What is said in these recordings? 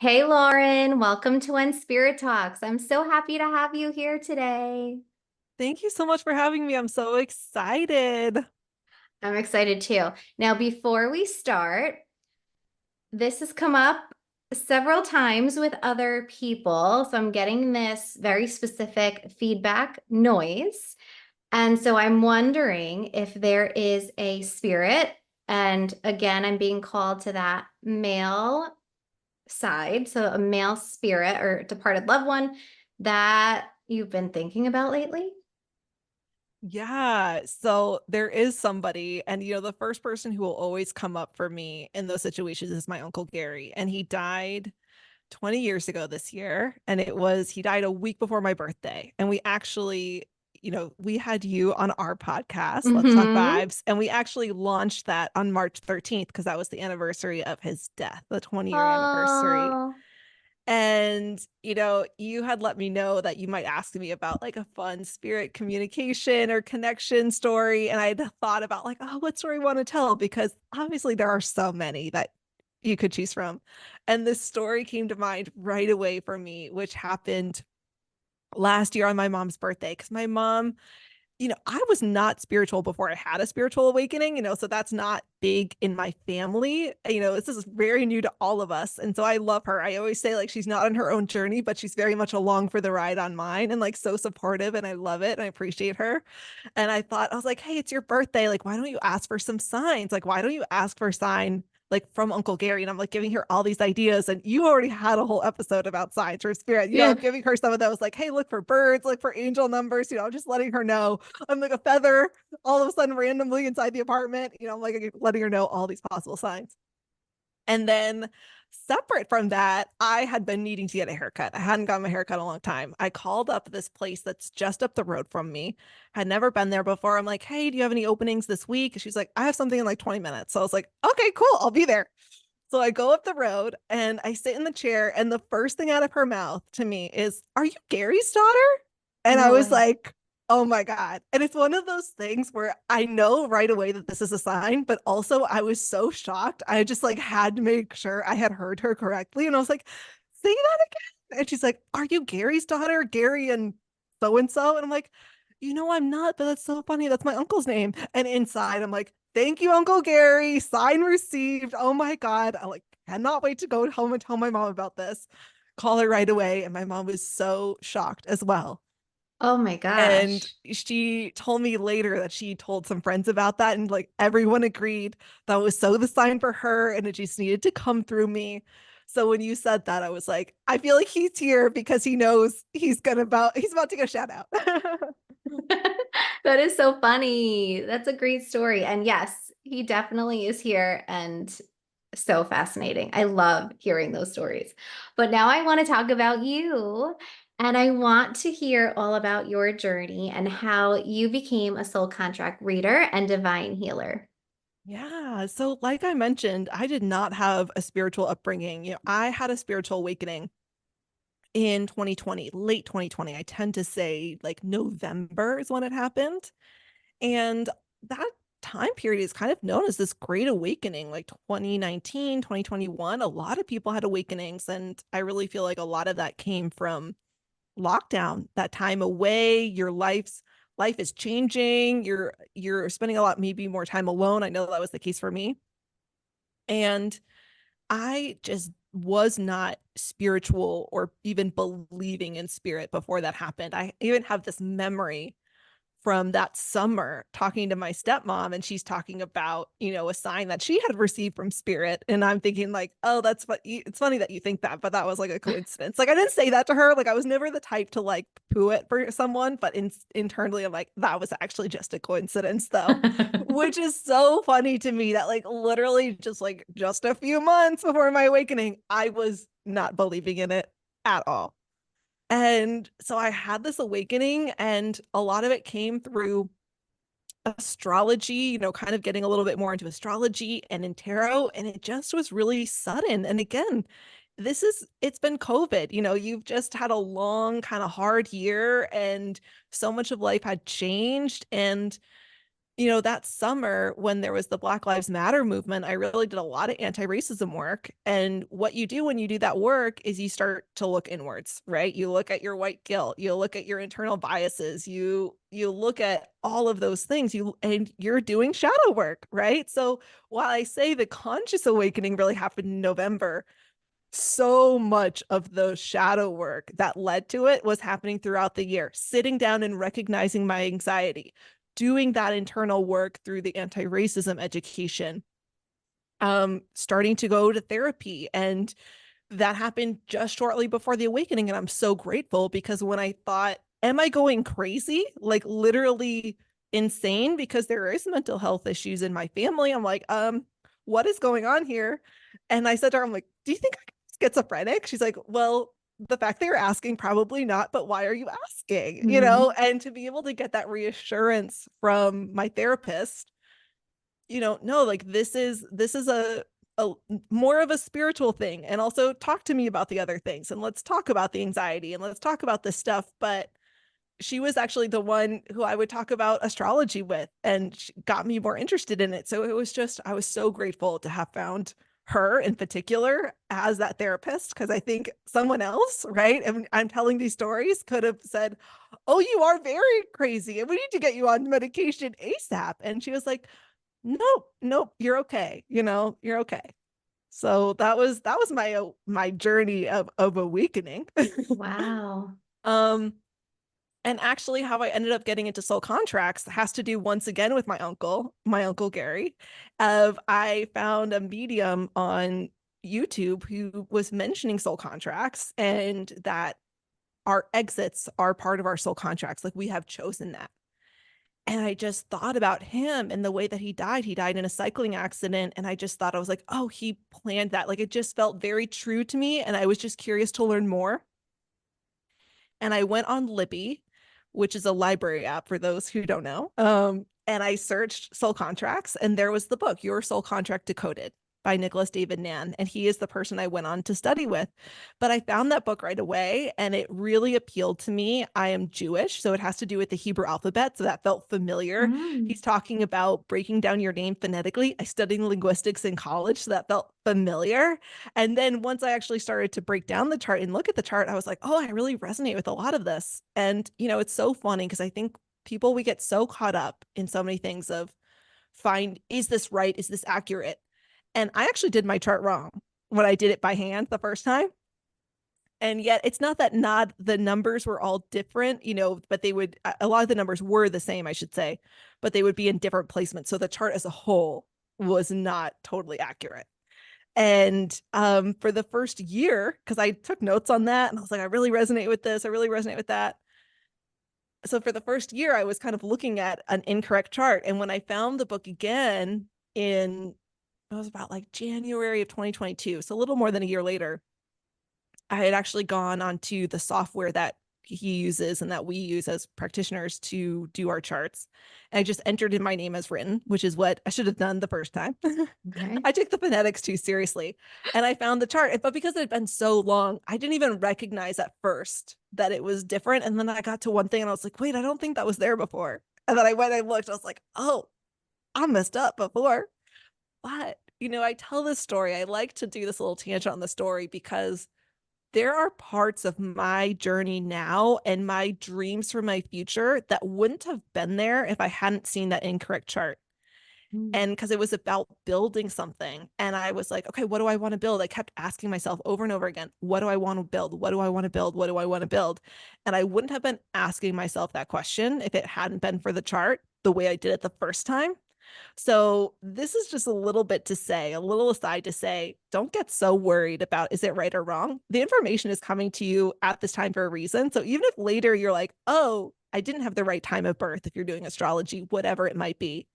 Hey Lauren, welcome to When Spirit Talks. I'm so happy to have you here today. Thank you so much for having me. I'm so excited. I'm excited too. Now, before we start, this has come up several times with other people. So I'm getting this very specific feedback noise. And so I'm wondering if there is a spirit. And again, I'm being called to that male side. So a male spirit or departed loved one that you've been thinking about lately. Yeah, so there is somebody, and the first person who will always come up for me in those situations is my Uncle Gary. And he died 20 years ago this year. And he died a week before my birthday. And we actually, we had you on our podcast, Let's Talk Mm-hmm. Vibes, and we actually launched that on March 13th because that was the anniversary of his death, the 20-year anniversary. Oh, And, you had let me know that you might ask me about like a fun spirit communication or connection story. And I had thought about like, oh, what story I want to tell? Because obviously there are so many that you could choose from. And this story came to mind right away for me, which happened last year on my mom's birthday. Because my mom, I was not spiritual before I had a spiritual awakening, so that's not big in my family. This is very new to all of us. And so I love her. I always say like she's not on her own journey, but she's very much along for the ride on mine and like so supportive. And I love it. And I appreciate her. And I was like, hey, it's your birthday. Like, why don't you ask for some signs? Like, why don't you ask for a sign like from Uncle Gary? And I'm like giving her all these ideas. And you already had a whole episode about signs for spirit. yeah. I'm giving her some of those, like, hey, look for birds, look for angel numbers, just letting her know I'm like a feather all of a sudden randomly inside the apartment. I'm like letting her know all these possible signs. And then separate from that, I had been needing to get a haircut. I hadn't gotten my haircut in a long time. I called up this place that's just up the road from me. Had never been there before. I'm like, hey, do you have any openings this week? She's like, I have something in like 20 minutes. So I was like, okay, cool, I'll be there. So I go up the road and I sit in the chair, and the first thing out of her mouth to me is, are you Gary's daughter? And I No was way. like, oh my God. And it's one of those things where I know right away that this is a sign, but also I was so shocked. I just like had to make sure I had heard her correctly. And I was like, say that again. And she's like, are you Gary's daughter? Gary and so and so. And I'm like, I'm not, but that's so funny. That's my uncle's name. And inside, I'm like, thank you, Uncle Gary. Sign received. Oh my God. I like cannot wait to go home and tell my mom about this. Call her right away. And my mom was so shocked as well. Oh my And gosh. she told me later that she told some friends about that, and like everyone agreed that was so the sign for her, and it just needed to come through me. So when you said that, I was like, I feel like he's here because he knows he's about to get a shout out. That is so funny. That's a great story. And yes, he definitely is here and so fascinating. I love hearing those stories. But now I want to talk about you. And I want to hear all about your journey and how you became a soul contract reader and divine healer. Yeah. So, like I mentioned, I did not have a spiritual upbringing. I had a spiritual awakening in 2020, late 2020. I tend to say like November is when it happened. And that time period is kind of known as this great awakening, like 2019, 2021. A lot of people had awakenings. And I really feel like a lot of that came from lockdown, that time away. Life is changing. You're spending a lot, maybe more time alone. I know that was the case for me. And I just was not spiritual or even believing in spirit before that happened. I even have this memory from that summer talking to my stepmom, and she's talking about a sign that she had received from spirit, and I'm thinking like, oh, that's what it's funny that you think that, but that was like a coincidence. Like I didn't say that to her. Like I was never the type to like poo it for someone, but internally I'm like, that was actually just a coincidence though, which is so funny to me that like literally just a few months before my awakening I was not believing in it at all. And so I had this awakening, and a lot of it came through astrology, kind of getting a little bit more into astrology and in tarot. And it just was really sudden. And again, it's been COVID. You've just had a long, kind of hard year, and so much of life had changed. And that summer when there was the Black Lives Matter movement, I really did a lot of anti-racism work. And what you do when you do that work is you start to look inwards, right? You look at your white guilt, you look at your internal biases, you look at all of those things, and you're doing shadow work, right? So while I say the conscious awakening really happened in November, so much of the shadow work that led to it was happening throughout the year, sitting down and recognizing my anxiety, doing that internal work through the anti-racism education, starting to go to therapy. And that happened just shortly before the awakening. And I'm so grateful, because when I thought, am I going crazy? Like literally insane, because there is mental health issues in my family. I'm like, what is going on here? And I said to her, I'm like, do you think I'm schizophrenic? She's like, well, the fact that you're asking, probably not, but why are you asking? Mhm. And to be able to get that reassurance from my therapist, no, like this is a more of a spiritual thing, and also talk to me about the other things, and let's talk about the anxiety, and let's talk about this stuff. But she was actually the one who I would talk about astrology with, and she got me more interested in it. So it was just, I was so grateful to have found her in particular as that therapist, because I think someone else, right? And I'm telling these stories, could have said, oh, you are very crazy and we need to get you on medication ASAP. And she was like, nope, nope, you're okay. You're okay. So that was my journey of awakening. Wow. um and actually, how I ended up getting into soul contracts has to do once again with my uncle Gary. Of I found a medium on YouTube who was mentioning soul contracts, and that our exits are part of our soul contracts. Like we have chosen that. And I just thought about him and the way that he died. He died in a cycling accident. And I just thought, I was like, oh, he planned that. Like it just felt very true to me. And I was just curious to learn more. And I went on Libby, which is a library app for those who don't know. And I searched soul contracts, and there was the book, Your Soul Contract Decoded by Nicholas David Nann. And he is the person I went on to study with. But I found that book right away, and it really appealed to me. I am Jewish, so it has to do with the Hebrew alphabet. So that felt familiar. Mm. He's talking about breaking down your name phonetically. I studied linguistics in college, so that felt familiar. And then once I actually started to break down the chart and look at the chart, I was like, oh, I really resonate with a lot of this. And, it's so funny because I think people, we get so caught up in so many things of is this right? Is this accurate? And I actually did my chart wrong when I did it by hand the first time. And yet it's not that not the numbers were all different, but a lot of the numbers were the same, I should say, but they would be in different placements. So the chart as a whole was not totally accurate. And for the first year, because I took notes on that and I was like, I really resonate with this, I really resonate with that. So for the first year, I was kind of looking at an incorrect chart. And when I found the book again it was about like January of 2022, so a little more than a year later, I had actually gone onto the software that he uses and that we use as practitioners to do our charts. And I just entered in my name as written, which is what I should have done the first time. Okay. I took the phonetics too seriously, and I found the chart. But because it had been so long, I didn't even recognize at first that it was different. And then I got to one thing and I was like, wait, I don't think that was there before. And then I went and looked, I was like, oh, I messed up before. But, I tell this story. I like to do this little tangent on the story because there are parts of my journey now and my dreams for my future that wouldn't have been there if I hadn't seen that incorrect chart. Mm. And because it was about building something. And I was like, okay, what do I want to build? I kept asking myself over and over again, what do I want to build? What do I want to build? What do I want to build? And I wouldn't have been asking myself that question if it hadn't been for the chart the way I did it the first time. So this is just a little bit to say, a little aside to say, don't get so worried about is it right or wrong? The information is coming to you at this time for a reason. So even if later you're like, oh, I didn't have the right time of birth, if you're doing astrology, whatever it might be,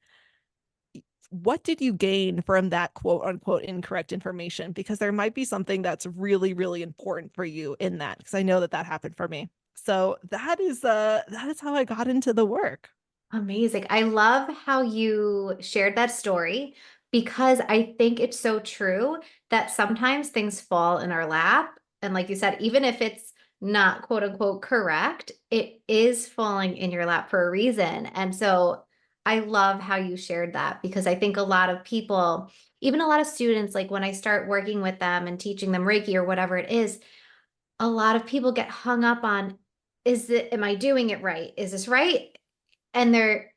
what did you gain from that quote unquote incorrect information? Because there might be something that's really, really important for you in that. Because I know that happened for me. So that is how I got into the work. Amazing. I love how you shared that story because I think it's so true that sometimes things fall in our lap. And like you said, even if it's not quote unquote correct, it is falling in your lap for a reason. And so I love how you shared that because I think a lot of people, even a lot of students, like when I start working with them and teaching them Reiki or whatever it is, a lot of people get hung up on, am I doing it right? Is this right? And they're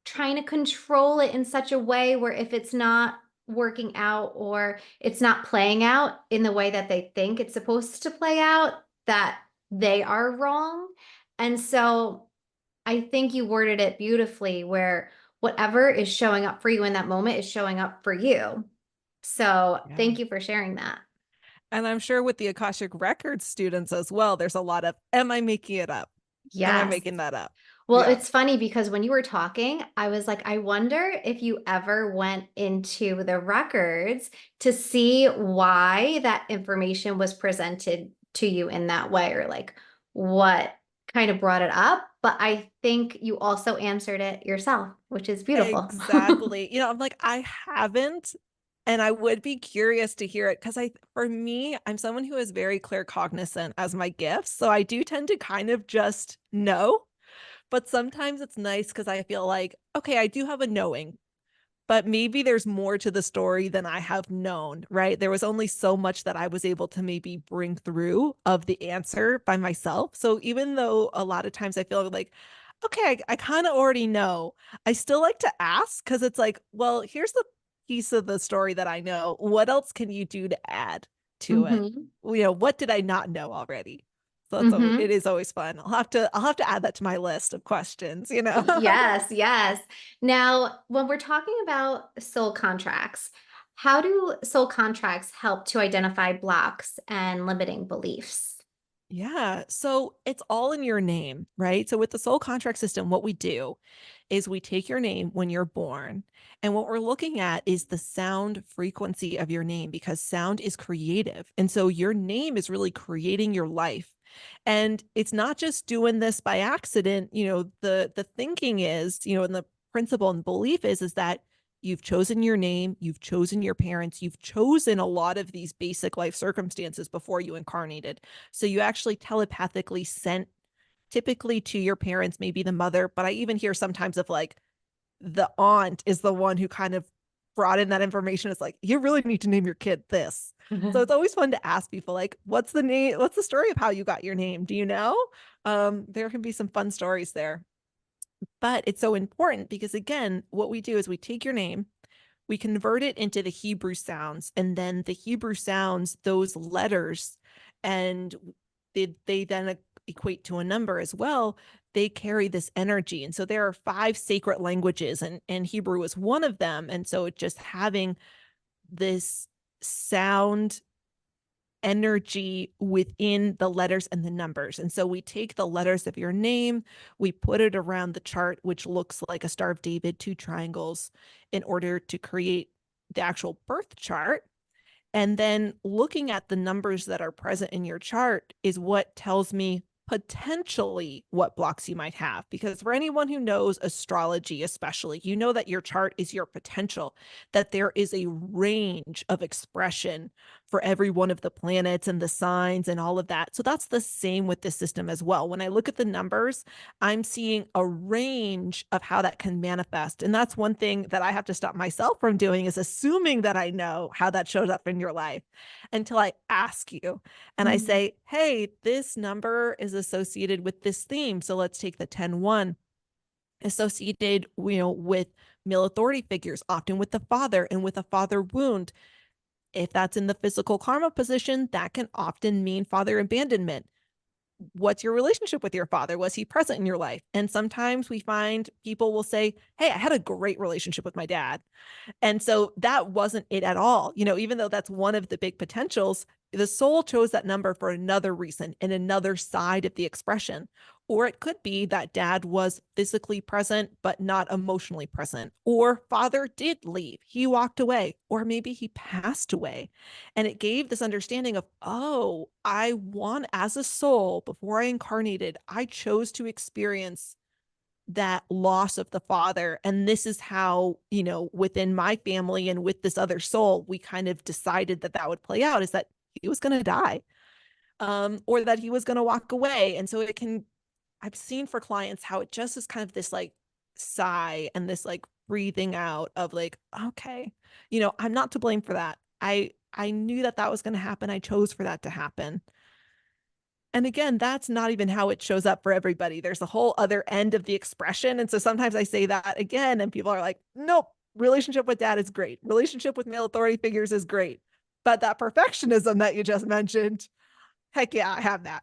trying to control it in such a way where if it's not working out or it's not playing out in the way that they think it's supposed to play out, that they are wrong. And so I think you worded it beautifully where whatever is showing up for you in that moment is showing up for you. So Yeah. thank you for sharing that. And I'm sure with the Akashic Records students as well, there's a lot of, am I making it up? Am I Yes. making that up? Well, Yeah. it's funny because when you were talking, I was like, I wonder if you ever went into the records to see why that information was presented to you in that way, or like what kind of brought it up. But I think you also answered it yourself, which is beautiful. Exactly. I'm like, I haven't, and I would be curious to hear it because for me, I'm someone who is very claircognizant as my gifts. So I do tend to kind of just know, but sometimes it's nice because I feel like, okay, I do have a knowing, but maybe there's more to the story than I have known, right? There was only so much that I was able to maybe bring through of the answer by myself. So even though a lot of times I feel like, okay, I kind of already know, I still like to ask because it's like, well, here's the piece of the story that I know. What else can you do to add to it? Hmm. What did I not know already? So it Hmm. is always fun. I'll have to add that to my list of questions. Yes, yes. Now, when we're talking about soul contracts, how do soul contracts help to identify blocks and limiting beliefs? Yeah. So it's all in your name, right? So with the soul contract system, what we do is we take your name when you're born. And what we're looking at is the sound frequency of your name because sound is creative. And so your name is really creating your life. And it's not just doing this by accident. The thinking is, and the principle and belief is that you've chosen your name, you've chosen your parents, you've chosen a lot of these basic life circumstances before you incarnated. So you actually telepathically sent typically to your parents, maybe the mother, but I even hear sometimes of like the aunt is the one who kind of brought in that information. It's like, you really need to name your kid this. So it's always fun to ask people like, what's the name? What's the story of how you got your name? Do you know? There can be some fun stories there. But it's so important because again, what we do is we take your name, we convert it into the Hebrew sounds, and then the Hebrew sounds, those letters, and they then equate to a number as well. They carry this energy. And so there are 5 sacred languages, and Hebrew is one of them. And so just having this sound energy within the letters and the numbers. And so we take the letters of your name, we put it around the chart, which looks like a Star of David, 2 triangles, in order to create the actual birth chart. And then looking at the numbers that are present in your chart is what tells me potentially what blocks you might have. Because for anyone who knows astrology, especially, you know that your chart is your potential, that there is a range of expression for every one of the planets and the signs and all of that. So that's the same with this system as well. When I look at the numbers, I'm seeing a range of how that can manifest. And that's one thing that I have to stop myself from doing is assuming that I know how that shows up in your life until I ask you and I Mhm. say, hey, this number is associated with this theme. So let's take the 10-1 associated, with male authority figures, often with the father and with a father wound. If that's in the physical karma position, that can often mean father abandonment. What's your relationship with your father? Was he present in your life? And sometimes we find people will say, hey, I had a great relationship with my dad. And so that wasn't it at all. Even though that's one of the big potentials, the soul chose that number for another reason and another side of the expression. Or it could be that dad was physically present, but not emotionally present. Or father did leave, he walked away, or maybe he passed away. And it gave this understanding of, oh, as a soul, before I incarnated, I chose to experience that loss of the father. And this is how, within my family and with this other soul, we kind of decided that that would play out is that he was going to die, or that he was going to walk away. And so I've seen for clients how it just is kind of this like sigh and this like breathing out of like, okay, I'm not to blame for that. I knew that that was going to happen. I chose for that to happen. And again, that's not even how it shows up for everybody. There's a whole other end of the expression. And so sometimes I say that again, and people are like, nope, relationship with dad is great. Relationship with male authority figures is great. But that perfectionism that you just mentioned, heck yeah, I have that.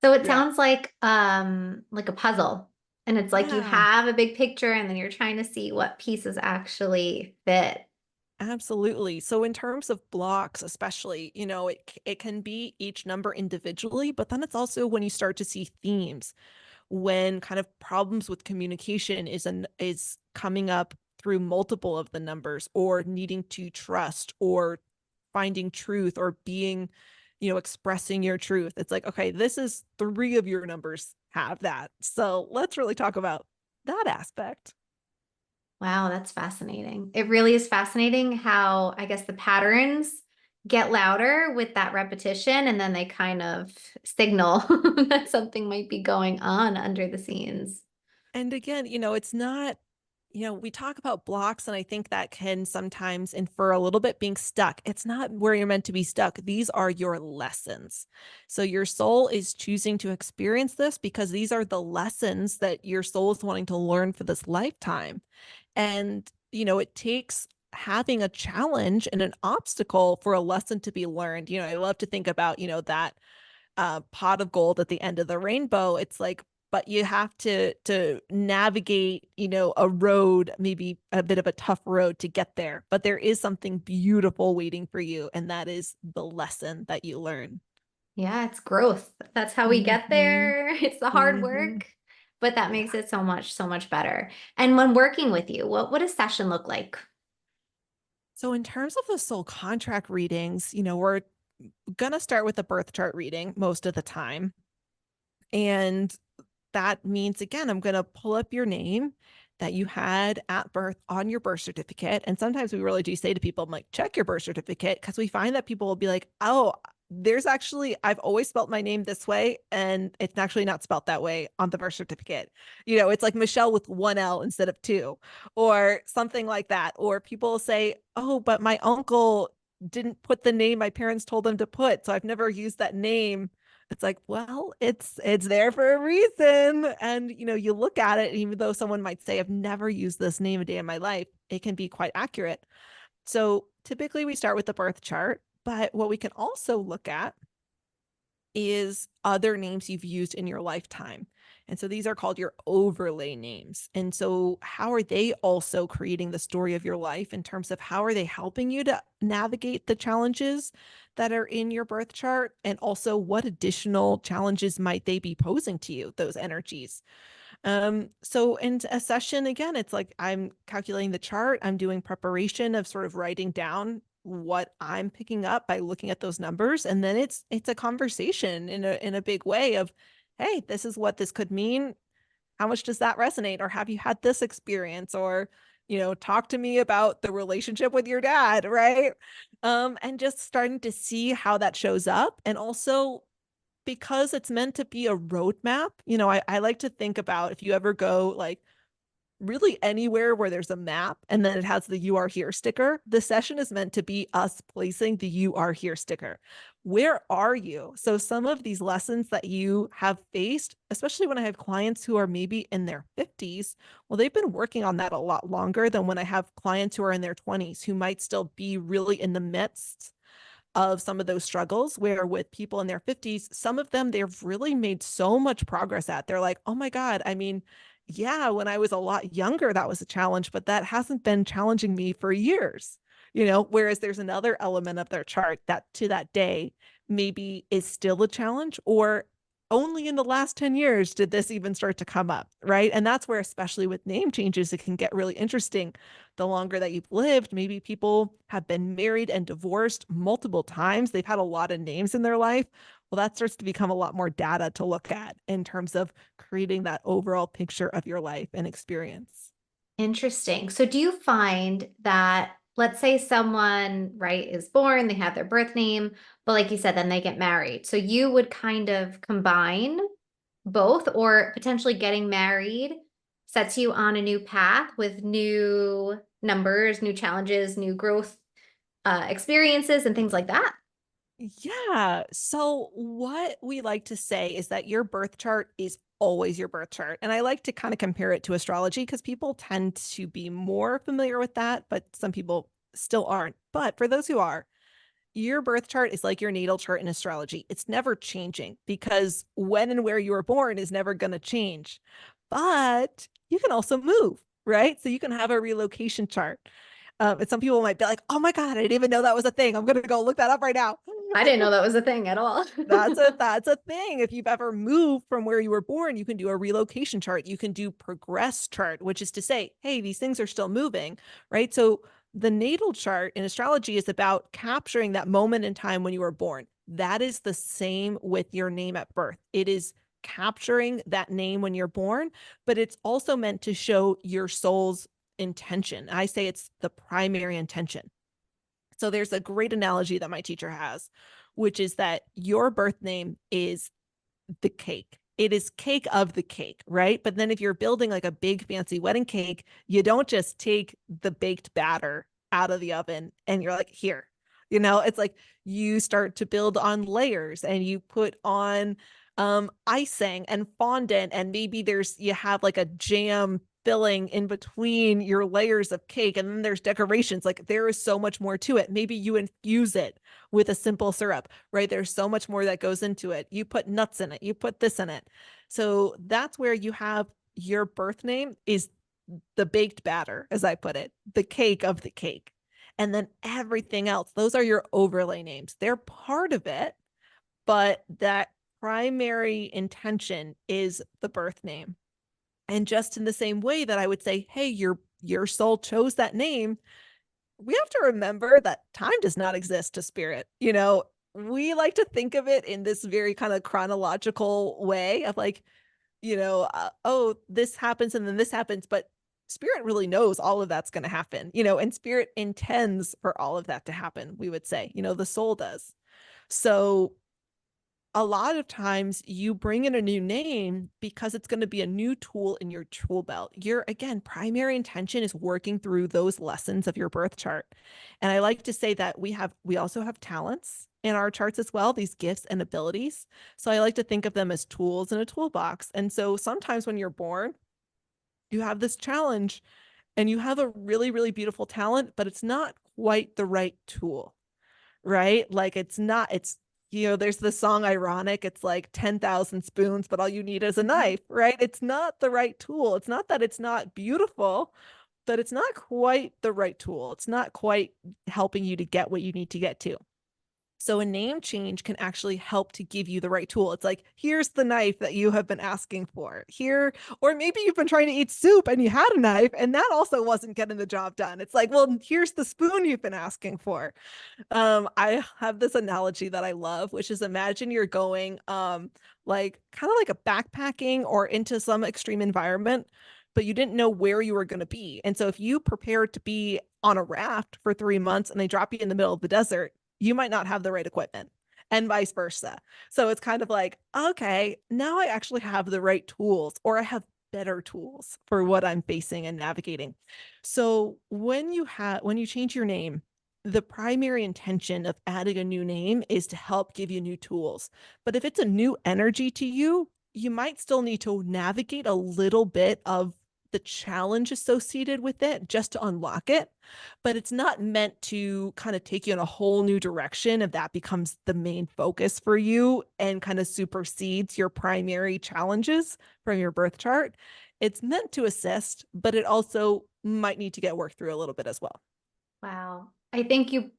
So it Yeah. sounds like a puzzle. And it's like you Yeah. have a big picture and then you're trying to see what pieces actually fit. Absolutely. So in terms of blocks, especially, it can be each number individually, but then it's also when you start to see themes, when kind of problems with communication is coming up through multiple of the numbers, or needing to trust, or finding truth, or being, expressing your truth. It's like, okay, this is three of your numbers have that. So let's really talk about that aspect. Wow, that's fascinating. It really is fascinating how I guess the patterns get louder with that repetition and then they kind of signal that something might be going on under the scenes. And again, it's not, we talk about blocks, and I think that can sometimes infer a little bit being stuck. It's not where you're meant to be stuck. These are your lessons. So your soul is choosing to experience this because these are the lessons that your soul is wanting to learn for this lifetime. And, it takes having a challenge and an obstacle for a lesson to be learned. I love to think about, that pot of gold at the end of the rainbow. It's like, but you have to navigate, a road, maybe a bit of a tough road to get there. But there is something beautiful waiting for you, and that is the lesson that you learn. Yeah, it's growth. That's how we get Mm-hmm. there. It's the hard Mm-hmm. work, but that Yeah. makes it so much better. And when working with you, what does session look like? So in terms of the soul contract readings, we're gonna start with a birth chart reading most of the time. And that means, again, I'm going to pull up your name that you had at birth on your birth certificate. And sometimes we really do say to people, I'm like, check your birth certificate, because we find that people will be like, oh, there's actually, I've always spelt my name this way, and it's actually not spelt that way on the birth certificate. It's like Michelle with one L instead of two, or something like that. Or people say, oh, but my uncle didn't put the name my parents told him to put, so I've never used that name. It's like, well, it's there for a reason. And you look at it, and even though someone might say, I've never used this name a day in my life, it can be quite accurate. So typically we start with the birth chart, but what we can also look at is other names you've used in your lifetime. And so these are called your overlay names. And so how are they also creating the story of your life, in terms of how are they helping you to navigate the challenges that are in your birth chart? And also, what additional challenges might they be posing to you, those energies? So in a session, again, it's like I'm calculating the chart, I'm doing preparation of sort of writing down what I'm picking up by looking at those numbers. And then it's a conversation in a big way of, hey, this is what this could mean. How much does that resonate? Or have you had this experience? Or, talk to me about the relationship with your dad, right? And just starting to see how that shows up. And also, because it's meant to be a roadmap, I like to think about, if you ever go like really anywhere where there's a map and then it has the "you are here" sticker, the session is meant to be us placing the "you are here" sticker. Where are you? So some of these lessons that you have faced, especially when I have clients who are maybe in their 50s, well, they've been working on that a lot longer than when I have clients who are in their 20s, who might still be really in the midst of some of those struggles, where with people in their 50s, some of them they've really made so much progress at. They're like, oh my God, I mean, yeah, when I was a lot younger, that was a challenge, but that hasn't been challenging me for years. Whereas there's another element of their chart that to that day maybe is still a challenge, or only in the last 10 years did this even start to come up, right? And that's where, especially with name changes, it can get really interesting. The longer that you've lived, maybe people have been married and divorced multiple times. They've had a lot of names in their life. Well, that starts to become a lot more data to look at in terms of creating that overall picture of your life and experience. Interesting. So do you find that, let's say someone, right, is born, they have their birth name, but like you said, then they get married. So you would kind of combine both or potentially getting married sets you on a new path with new numbers, new challenges, new growth experiences, and things like that. Yeah. So, what we like to say is that your birth chart is always your birth chart. And I like to kind of compare it to astrology because people tend to be more familiar with that, but some people still aren't. But for those who are, your birth chart is like your natal chart in astrology. It's never changing because when and where you were born is never going to change. But you can also move, right? So you can have a relocation chart. And some people might be like, oh my God, I didn't even know that was a thing. I'm going to go look that up right now. I didn't know that was a thing at all. That's a thing. If you've ever moved from where you were born, you can do a relocation chart. You can do progress chart, which is to say, hey, these things are still moving, right? So the natal chart in astrology is about capturing that moment in time when you were born. That is the same with your name at birth. It is capturing that name when you're born, but it's also meant to show your soul's intention. I say it's the primary intention. So there's a great analogy that my teacher has, which is that your birth name is the cake. It is cake of the cake, right? But then if you're building like a big fancy wedding cake, you don't just take the baked batter out of the oven and you're like, here. It's like you start to build on layers and you put on icing and fondant, and maybe you have like a jam filling in between your layers of cake, and then there's decorations. Like there is so much more to it. Maybe you infuse it with a simple syrup, right? There's so much more that goes into it. You put nuts in it, you put this in it. So that's where you have your birth name is the baked batter, as I put it, the cake of the cake. And then everything else, those are your overlay names. They're part of it, but that primary intention is the birth name. And just in the same way that I would say, hey, your soul chose that name, we have to remember that time does not exist to spirit. We like to think of it in this very kind of chronological way of like, oh, this happens and then this happens, but spirit really knows all of that's going to happen, and spirit intends for all of that to happen, we would say, the soul does. So a lot of times you bring in a new name because it's going to be a new tool in your tool belt. Your, again, primary intention is working through those lessons of your birth chart. And I like to say that we also have talents in our charts as well, these gifts and abilities. So I like to think of them as tools in a toolbox. And so sometimes when you're born, you have this challenge and you have a really, really beautiful talent, but it's not quite the right tool, right? Like it's not, it's, there's the song Ironic. It's like 10,000 spoons, but all you need is a knife, right? It's not the right tool. It's not that it's not beautiful, but it's not quite the right tool. It's not quite helping you to get what you need to get to. So a name change can actually help to give you the right tool. It's like, here's the knife that you have been asking for here. Or maybe you've been trying to eat soup and you had a knife and that also wasn't getting the job done. It's like, well, here's the spoon you've been asking for. I have this analogy that I love, which is imagine you're going like kind of like a backpacking or into some extreme environment, but you didn't know where you were going to be. And so if you prepared to be on a raft for 3 months and they drop you in the middle of the desert, you might not have the right equipment and vice versa. So it's kind of like, okay, now I actually have the right tools, or I have better tools for what I'm facing and navigating. So when you change your name, the primary intention of adding a new name is to help give you new tools. But if it's a new energy to you, you might still need to navigate a little bit of the challenge associated with it just to unlock it. But it's not meant to kind of take you in a whole new direction if that becomes the main focus for you and kind of supersedes your primary challenges from your birth chart. It's meant to assist, but it also might need to get worked through a little bit as well. Wow. I think you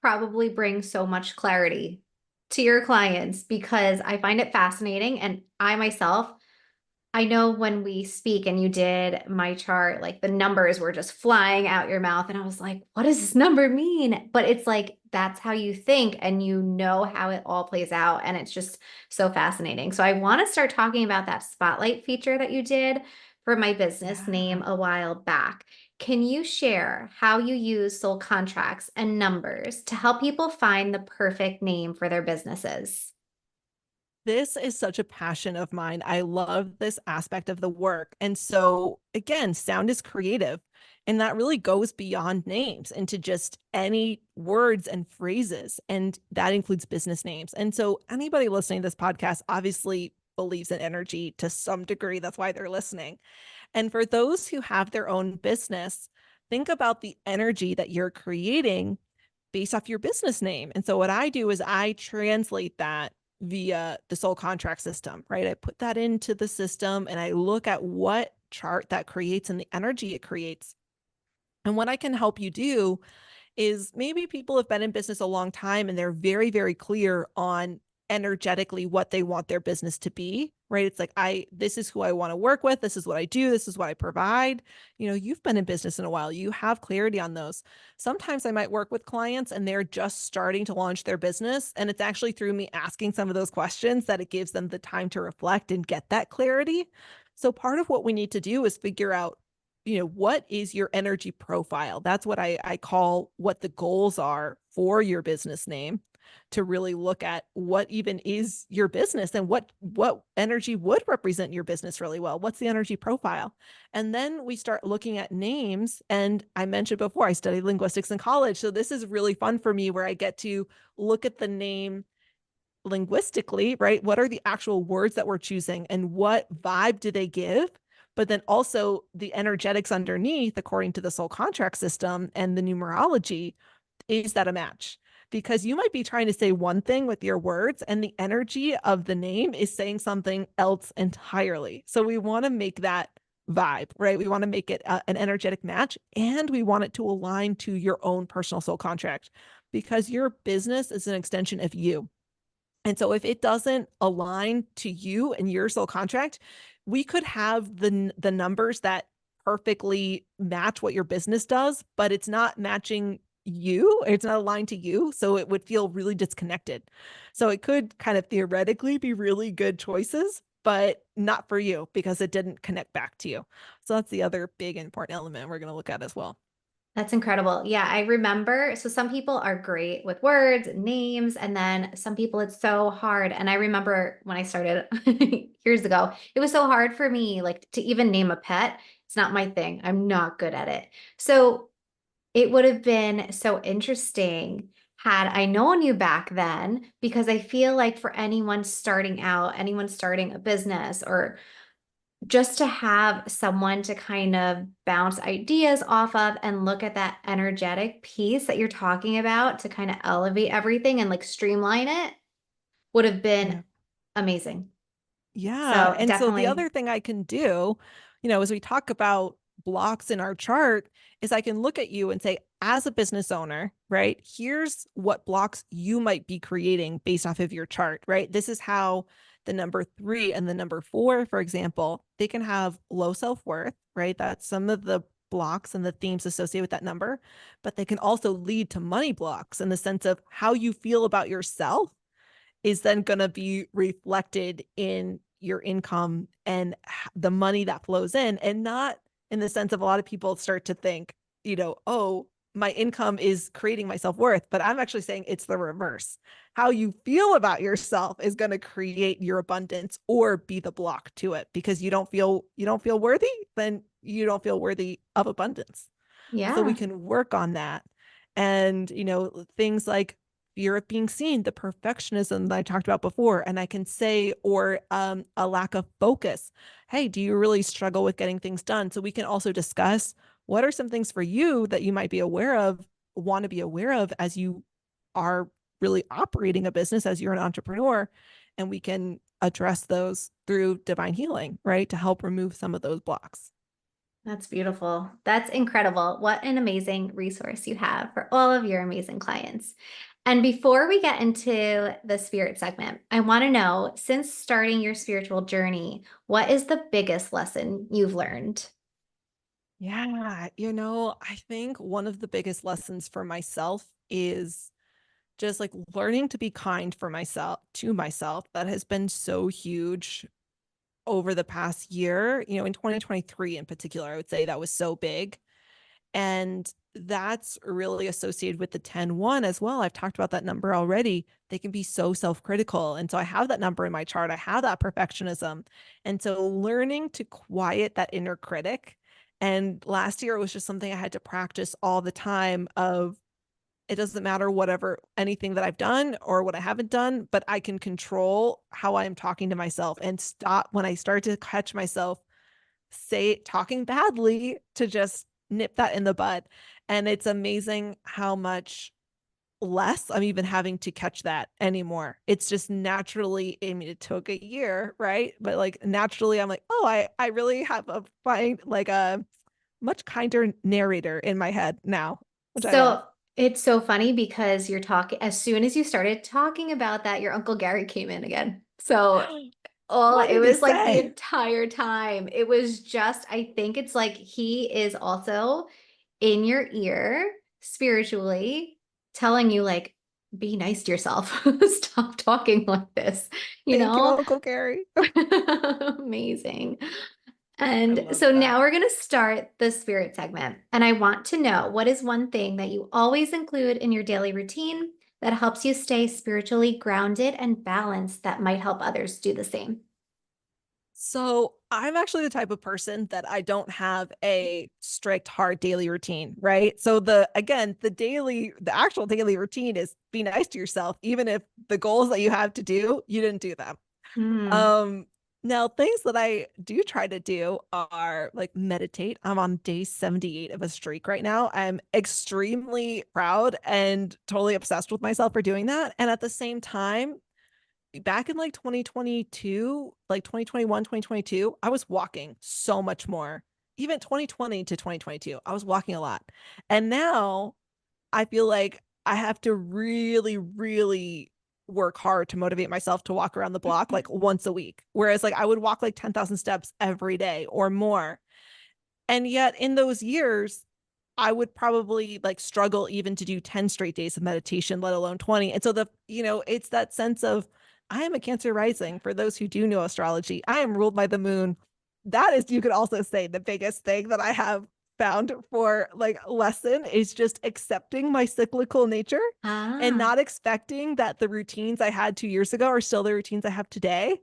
probably bring so much clarity to your clients because I find it fascinating. And I myself, I know when we speak and you did my chart, like the numbers were just flying out your mouth. And I was like, what does this number mean? But it's like, that's how you think and you know how it all plays out. And it's just so fascinating. So I want to start talking about that spotlight feature that you did for my business name a while back. Can you share how you use soul contracts and numbers to help people find the perfect name for their businesses? this is such a passion of mine. I love this aspect of the work. And so, again, sound is creative. And that really goes beyond names into just any words and phrases. And that includes business names. And so, anybody listening to this podcast obviously believes in energy to some degree. That's why they're listening. And for those who have their own business, think about the energy that you're creating based off your business name. And so what I do is I translate that via the soul contract system, right? I put that into the system and I look at what chart that creates and the energy it creates. And what I can help you do is maybe people have been in business a long time and they're very, very clear on energetically what they want their business to be, right? It's like, this is who I want to work with. This is what I do. This is what I provide. You've been in business in a while. You have clarity on those. Sometimes I might work with clients and they're just starting to launch their business. And it's actually through me asking some of those questions that it gives them the time to reflect and get that clarity. So part of what we need to do is figure out what is your energy profile? That's what I call what the goals are for your business name, to really look at what even is your business and what energy would represent your business really well. What's the energy profile? And then we start looking at names. And I mentioned before, I studied linguistics in college. So this is really fun for me where I get to look at the name linguistically, right? What are the actual words that we're choosing and what vibe do they give? But then also the energetics underneath, according to the soul contract system and the numerology, is that a match? Because you might be trying to say one thing with your words and the energy of the name is saying something else entirely. So we want to make that vibe, right? We want to make it an energetic match, and we want it to align to your own personal soul contract, because your business is an extension of you. And so if it doesn't align to you and your soul contract, we could have the numbers that perfectly match what your business does, but it's not matching you. It's not aligned to you. So it would feel really disconnected. So it could kind of theoretically be really good choices, but not for you because it didn't connect back to you. So that's the other big important element we're going to look at as well. That's incredible. Yeah, I remember. So some people are great with words and names, and then some people it's so hard. And I remember when I started years ago, it was so hard for me, like to even name a pet. It's not my thing. I'm not good at it. So it would have been so interesting had I known you back then, because I feel like for anyone starting out, anyone starting a business, or just to have someone to kind of bounce ideas off of and look at that energetic piece that you're talking about to kind of elevate everything and like streamline it would have been Yeah. amazing. Yeah. So And so the definitely, other thing I can do, as we talk about blocks in our chart, is I can look at you and say, as a business owner, right, here's what blocks you might be creating based off of your chart, right? This is how the number 3 and the number 4, for example, they can have low self-worth, right? That's some of the blocks and the themes associated with that number, but they can also lead to money blocks in the sense of how you feel about yourself is then going to be reflected in your income and the money that flows in, and not in the sense of a lot of people start to think, oh, my income is creating my self-worth, but I'm actually saying it's the reverse. How you feel about yourself is going to create your abundance or be the block to it, because you don't feel worthy, then you don't feel worthy of abundance. So we yeah, can work on that. And, things like fear of being seen, the perfectionism that I talked about before. And I can say, or a lack of focus. Hey, do you really struggle with getting things done? So we can also discuss what are some things for you that you might be aware of, want to be aware of as you are really operating a business, as you're an entrepreneur. And we can address those through divine healing, right? To help remove some of those blocks. that's beautiful. That's incredible. What an amazing resource you have for all of your amazing clients. And before we get into the spirit segment, I want to know, since starting your spiritual journey, what is the biggest lesson you've learned? Yeah, I think one of the biggest lessons for myself is just like learning to be kind for myself to myself. That has been so huge over the past year, in 2023 in particular. I would say that was so big. And that's really associated with the 10-1 as well. I've talked about that number already. They can be so self-critical. And so I have that number in my chart. I have that perfectionism. And so learning to quiet that inner critic. And last year it was just something I had to practice all the time of it doesn't matter whatever anything that I've done or what I haven't done, but I can control how I am talking to myself and stop when I start to catch myself say talking badly to just nip that in the bud. And it's amazing how much less I'm even having to catch that anymore. It's just naturally, I mean, it took a year, right? But like naturally, I'm like, oh, I really have a find like a much kinder narrator in my head now, which I love. So it's so funny because you're talking, as soon as you started talking about that, your Uncle Gary came in again. So all What it did he was like the say? entire time. It was just, I think it's like he is also in your ear spiritually telling you, like, be nice to yourself. Stop talking like this, you Thank you, know? Uncle Gary. Amazing. I And love so that. now we're going to start the spirit segment. And I want to know, what is one thing that you always include in your daily routine that helps you stay spiritually grounded and balanced that might help others do the same? So I'm actually the type of person that I don't have a strict hard daily routine, right? So the actual daily routine is be nice to yourself, even if the goals that you have to do, you didn't do them. Hmm. Um, Now things that I do try to do are like meditate. I'm on day 78 of a streak right now. I'm extremely proud and totally obsessed with myself for doing that. And at the same time, back in like 2022, like 2021, 2022, I was walking so much more. Even 2020 to 2022, I was walking a lot. And now I feel like I have to really, really work hard to motivate myself to walk around the block like once a week. Whereas like I would walk like 10,000 steps every day or more. And yet in those years, I would probably like struggle even to do 10 straight days of meditation, let alone 20. And so it's that sense of I am a Cancer rising. For those who do know astrology, I am ruled by the moon. That is, you could also say, the biggest thing that I have found for like lesson is just accepting my cyclical nature and Ah. not expecting that the routines I had 2 years ago are still the routines I have today,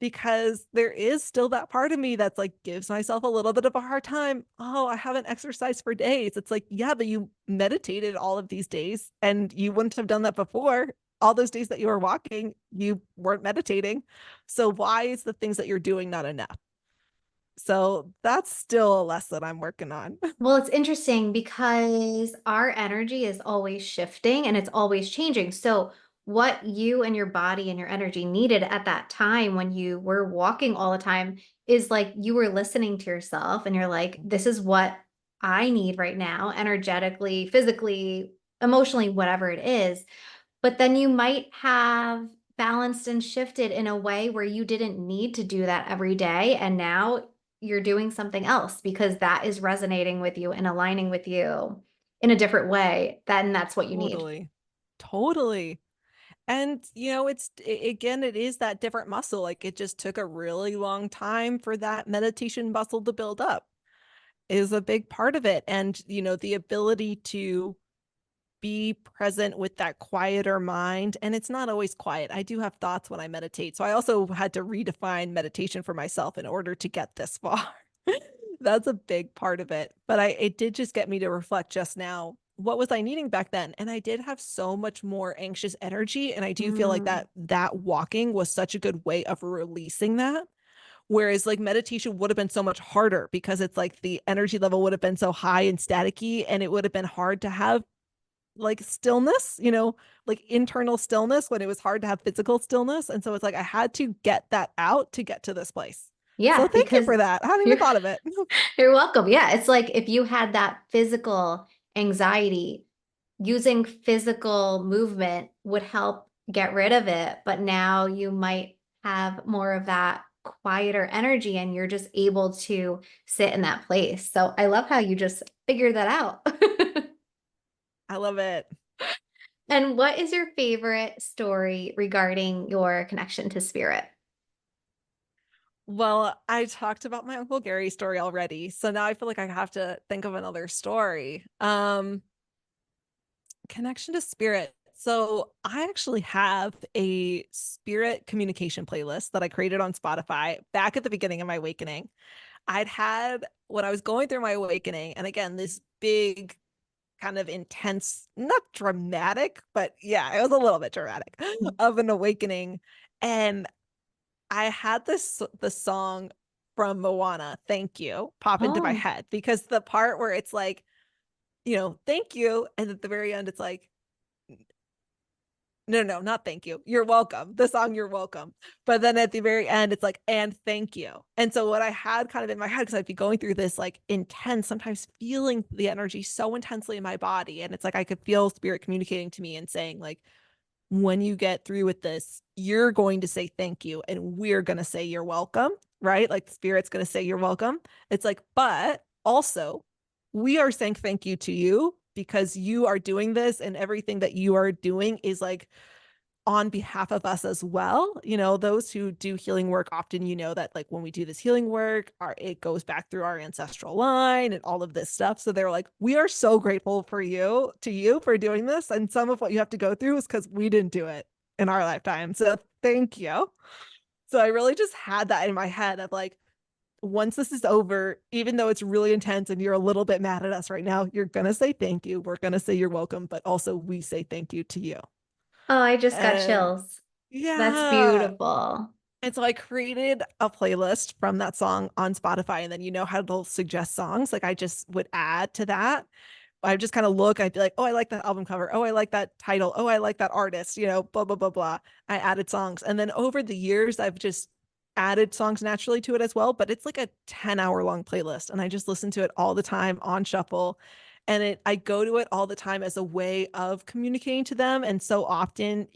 because there is still that part of me that's like gives myself a little bit of a hard time. Oh, I haven't exercised for days. It's like, yeah, but you meditated all of these days and you wouldn't have done that before. All those days that you were walking, you weren't meditating. So why is the things that you're doing not enough? So that's still a lesson I'm working on. Well, it's interesting because our energy is always shifting and it's always changing. So, what you and your body and your energy needed at that time when you were walking all the time is like you were listening to yourself and you're like, this is what I need right now, energetically, physically, emotionally, whatever it is. But then you might have balanced and shifted in a way where you didn't need to do that every day. And now you're doing something else because that is resonating with you and aligning with you in a different way. Then that's what you need. Totally. Totally. And again, it is that different muscle. Like it just took a really long time for that meditation muscle to build up is a big part of it. And the ability to be present with that quieter mind. And it's not always quiet. I do have thoughts when I meditate. So I also had to redefine meditation for myself in order to get this far. That's a big part of it. But it did just get me to reflect just now. What was I needing back then? And I did have so much more anxious energy. And I do feel like Mm. that walking was such a good way of releasing that. Whereas like meditation would have been so much harder because it's like the energy level would have been so high and staticky, and it would have been hard to have like stillness, like internal stillness when it was hard to have physical stillness. And so it's like I had to get that out to get to this place. So Yeah, thank you because for that. I hadn't even you're thought of it. you're welcome. Yeah, it's like if you had that physical anxiety, using physical movement would help get rid of it, but now you might have more of that quieter energy and you're just able to sit in that place. So I love how you just figured that out. I love it. And what is your favorite story regarding your connection to spirit? Well, I talked about my Uncle Gary story already, so now I feel like I have to think of another story. Connection to spirit. So I actually have a spirit communication playlist that I created on Spotify back at the beginning of my awakening. I'd had when I was going through my awakening, and again, this big kind of intense, not dramatic, but yeah, it was a little bit dramatic of an awakening. And I had the song from Moana, Thank You, pop into my Oh, head because the part where it's like, thank you. And at the very end, it's like, no, no, not thank you. You're welcome. The song You're Welcome. But then at the very end, it's like, and thank you. And so what I had kind of in my head, because I'd be going through this like intense, sometimes feeling the energy so intensely in my body. And it's like I could feel spirit communicating to me and saying, like, when you get through with this, you're going to say thank you and we're going to say you're welcome, right? Like the spirit's going to say you're welcome. It's like, but also we are saying thank you to you because you are doing this and everything that you are doing is like on behalf of us as well. Those who do healing work often, that like when we do this healing work, it goes back through our ancestral line and all of this stuff. So they're like, we are so grateful for you, to you for doing this. And some of what you have to go through is because we didn't do it in our lifetime. So thank you. So I really just had that in my head of like, once this is over, even though it's really intense and you're a little bit mad at us right now, you're going to say thank you. We're going to say you're welcome, but also we say thank you to you. oh, I just got And chills. That's yeah. beautiful. And so I created a playlist from that song on Spotify. And then how it'll suggest songs. Like I just would add to that. I would just kind of look, I'd be like, oh, I like that album cover. Oh, I like that title. Oh, I like that artist, blah, blah, blah, blah. I added songs. And then over the years, I've just added songs naturally to it as well. But it's like a 10-hour long playlist. And I just listen to it all the time on shuffle. And I go to it all the time as a way of communicating to them. And so often,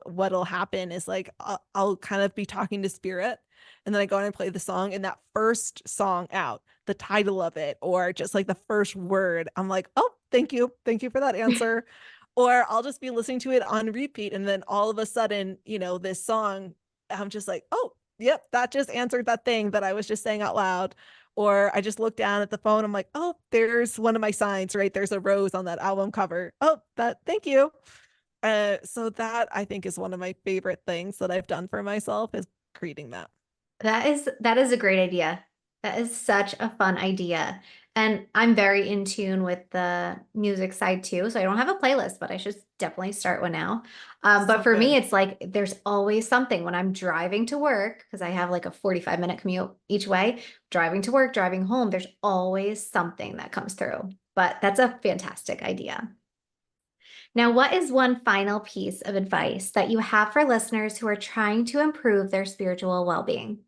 what'll happen is like I'll kind of be talking to spirit. And then I go and I play the song, and that first song out, the title of it, or just like the first word, I'm like, oh, thank you. Thank you for that answer. Or I'll just be listening to it on repeat. And then all of a sudden, this song, I'm just like, oh, yep, that just answered that thing that I was just saying out loud. Or I just look down at the phone. I'm like, oh, there's one of my signs, right? There's a rose on that album cover. Oh, thank you. So that I think is one of my favorite things that I've done for myself is creating that. That is a great idea. That is such a fun idea. And I'm very in tune with the music side too. So I don't have a playlist, but I should definitely start one now. But So for me, good. it's like there's always something when I'm driving to work, because I have like a 45-minute commute each way, driving to work, driving home, there's always something that comes through. But that's a fantastic idea. Now, what is one final piece of advice that you have for listeners who are trying to improve their spiritual well-being?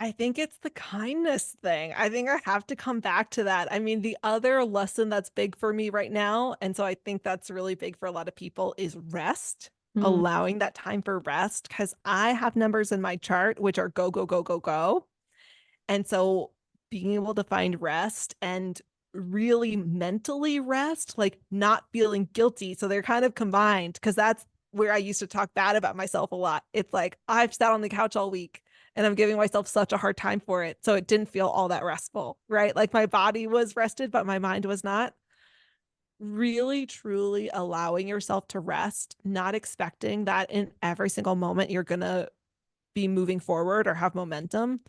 I think it's the kindness thing. I think I have to come back to that. I mean, the other lesson that's big for me right now, and so I think that's really big for a lot of people, is rest, Mm. allowing that time for rest. Because I have numbers in my chart which are go, go, go, go, go. And so being able to find rest and really mentally rest, like not feeling guilty. So they're kind of combined because that's where I used to talk bad about myself a lot. It's like I've sat on the couch all week and I'm giving myself such a hard time for it. So it didn't feel all that restful, right? Like my body was rested, but my mind was not. Really, truly allowing yourself to rest, not expecting that in every single moment you're going to be moving forward or have momentum.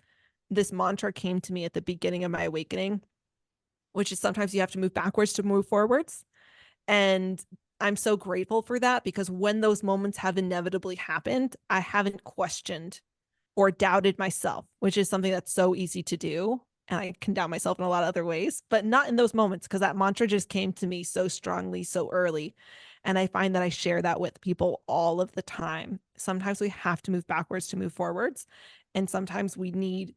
This mantra came to me at the beginning of my awakening, which is sometimes you have to move backwards to move forwards. And I'm so grateful for that because when those moments have inevitably happened, I haven't questioned or doubted myself, which is something that's so easy to do. And I can doubt myself in a lot of other ways, but not in those moments because that mantra just came to me so strongly, so early. And I find that I share that with people all of the time. Sometimes we have to move backwards to move forwards. And sometimes we need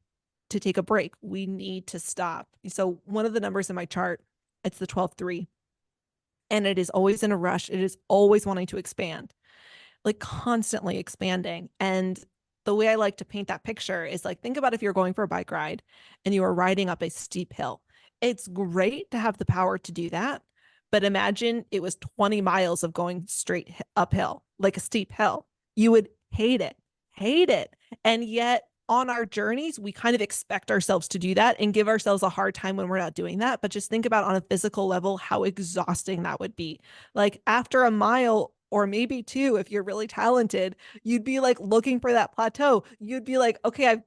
to take a break. We need to stop. So, one of the numbers in my chart, it's the 12-3, and it is always in a rush. It is always wanting to expand, like constantly expanding. And the way I like to paint that picture is like, think about if you're going for a bike ride and you are riding up a steep hill. It's great to have the power to do that. But imagine it was 20 miles of going straight uphill, like a steep hill. You would hate it. hate it. And yet on our journeys, we kind of expect ourselves to do that and give ourselves a hard time when we're not doing that. But just think about on a physical level how exhausting that would be. Like after a mile or maybe two, if you're really talented, you'd be like looking for that plateau. You'd be like, okay,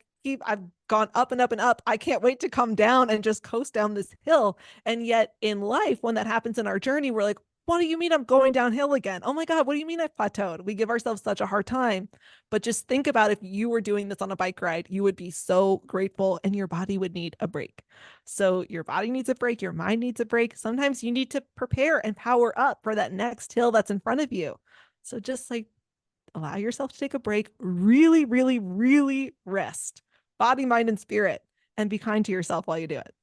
I've gone up and up and up. I can't wait to come down and just coast down this hill. And yet in life, when that happens in our journey, we're like, what do you mean I'm going downhill again? Oh my God, what do you mean I've plateaued? We give ourselves such a hard time. But just think about if you were doing this on a bike ride, you would be so grateful and your body would need a break. So your body needs a break, your mind needs a break. Sometimes you need to prepare and power up for that next hill that's in front of you. So just like allow yourself to take a break, really, really, really rest, body, mind, and spirit, and be kind to yourself while you do it.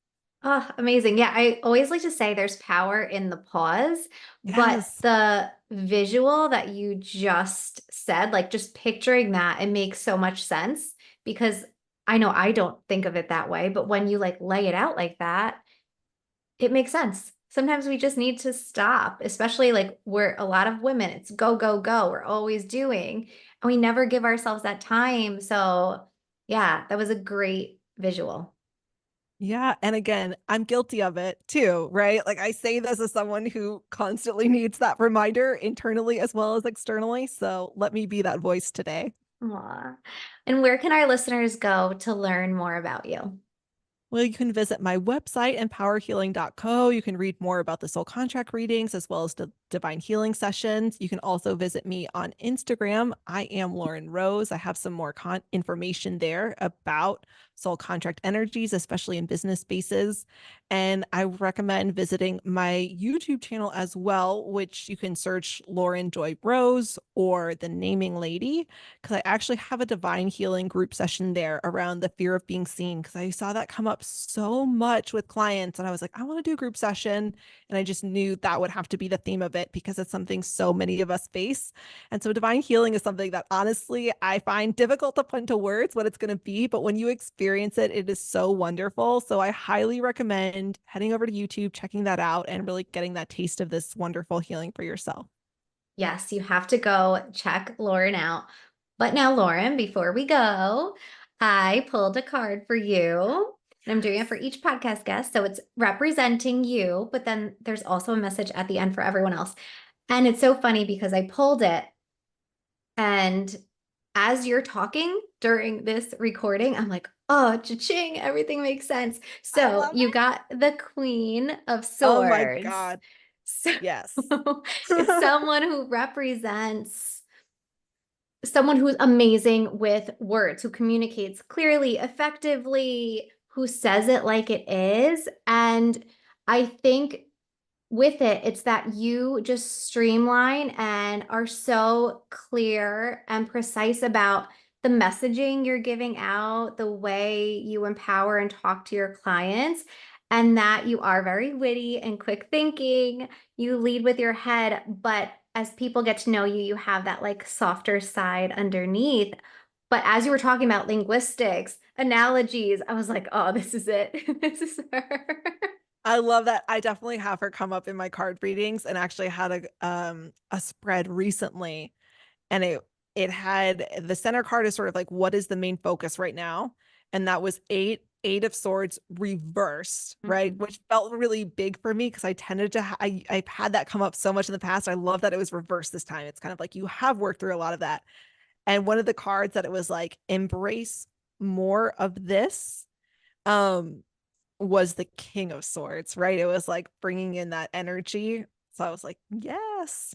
Oh, amazing. Yeah, I always like to say there's power in the pause, but Yes. the visual that you just said, like just picturing that, it makes so much sense because I know I don't think of it that way, but when you like lay it out like that, it makes sense. Sometimes we just need to stop, especially like we're a lot of women, it's go, go, go. We're always doing, and we never give ourselves that time. So, yeah, that was a great visual. Yeah. And again, I'm guilty of it too, right? Like I say this as someone who constantly needs that reminder internally as well as externally. So let me be that voice today. Aw. And where can our listeners go to learn more about you? Well, you can visit my website, empowerhealing.co. You can read more about the soul contract readings as well as the divine healing sessions. You can also visit me on Instagram. I am Lauren Rose. I have some more information there about soul contract energies, especially in business spaces. And I recommend visiting my YouTube channel as well, which you can search Lauren Joy Rose or the Naming Lady, because I actually have a divine healing group session there around the fear of being seen, because I saw that come up so much with clients. And I was like, I want to do a group session. And I just knew that would have to be the theme of it because it's something so many of us face. And so divine healing is something that honestly I find difficult to put into words what it's going to be. But when you experience it, it is so wonderful. So I highly recommend heading over to YouTube, checking that out, and really getting that taste of this wonderful healing for yourself. Yes, you have to go check Lauren out. But now, Lauren, before we go, I pulled a card for you. And I'm doing it for each podcast guest. So it's representing you, but then there's also a message at the end for everyone else. And it's so funny because I pulled it, and as you're talking during this recording, I'm like, oh, cha-ching, everything makes sense. I So love you it. got the Queen of Oh my Swords. God. So Yes. it's someone who represents someone who's amazing with words, who communicates clearly, effectively, who says it like it is. And I think with it, it's that you just streamline and are so clear and precise about the messaging you're giving out, the way you empower and talk to your clients, and that you are very witty and quick thinking. You lead with your head, but as people get to know you, you have that like softer side underneath. But as you were talking about linguistics, analogies, I was like, oh, this is it. This is her. I love that. I definitely have her come up in my card readings and actually had a spread recently, and it had the center card is sort of like what is the main focus right now, and that was eight of swords reversed, right, Mhm. which felt really big for me because I tended to I've had that come up so much in the past. I love that it was reversed this time. It's kind of like you have worked through a lot of that. And one of the cards that it was like embrace more of this um was the King of Swords, right? It was like bringing in that energy. So I was like, yes,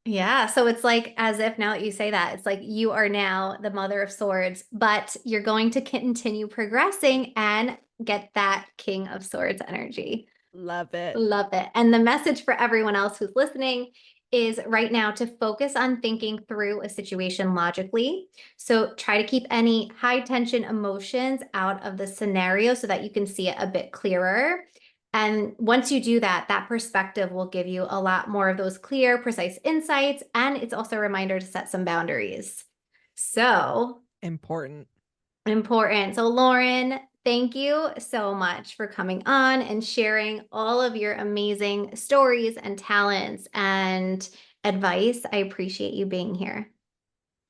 Yeah, so it's like as if now that you say that, it's like you are now the Mother of Swords, but you're going to continue progressing and get that King of Swords energy. love it. Love it. And the message for everyone else who's listening is right now to focus on thinking through a situation logically. So try to keep any high tension emotions out of the scenario so that you can see it a bit clearer. And once you do that, that perspective will give you a lot more of those clear, precise insights. And it's also a reminder to set some boundaries. So Important. important. So, Lauren, thank you so much for coming on and sharing all of your amazing stories and talents and advice. I appreciate you being here.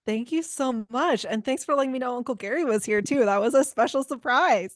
Thank you so much. And thanks for letting me know Uncle Gary was here too. That was a special surprise.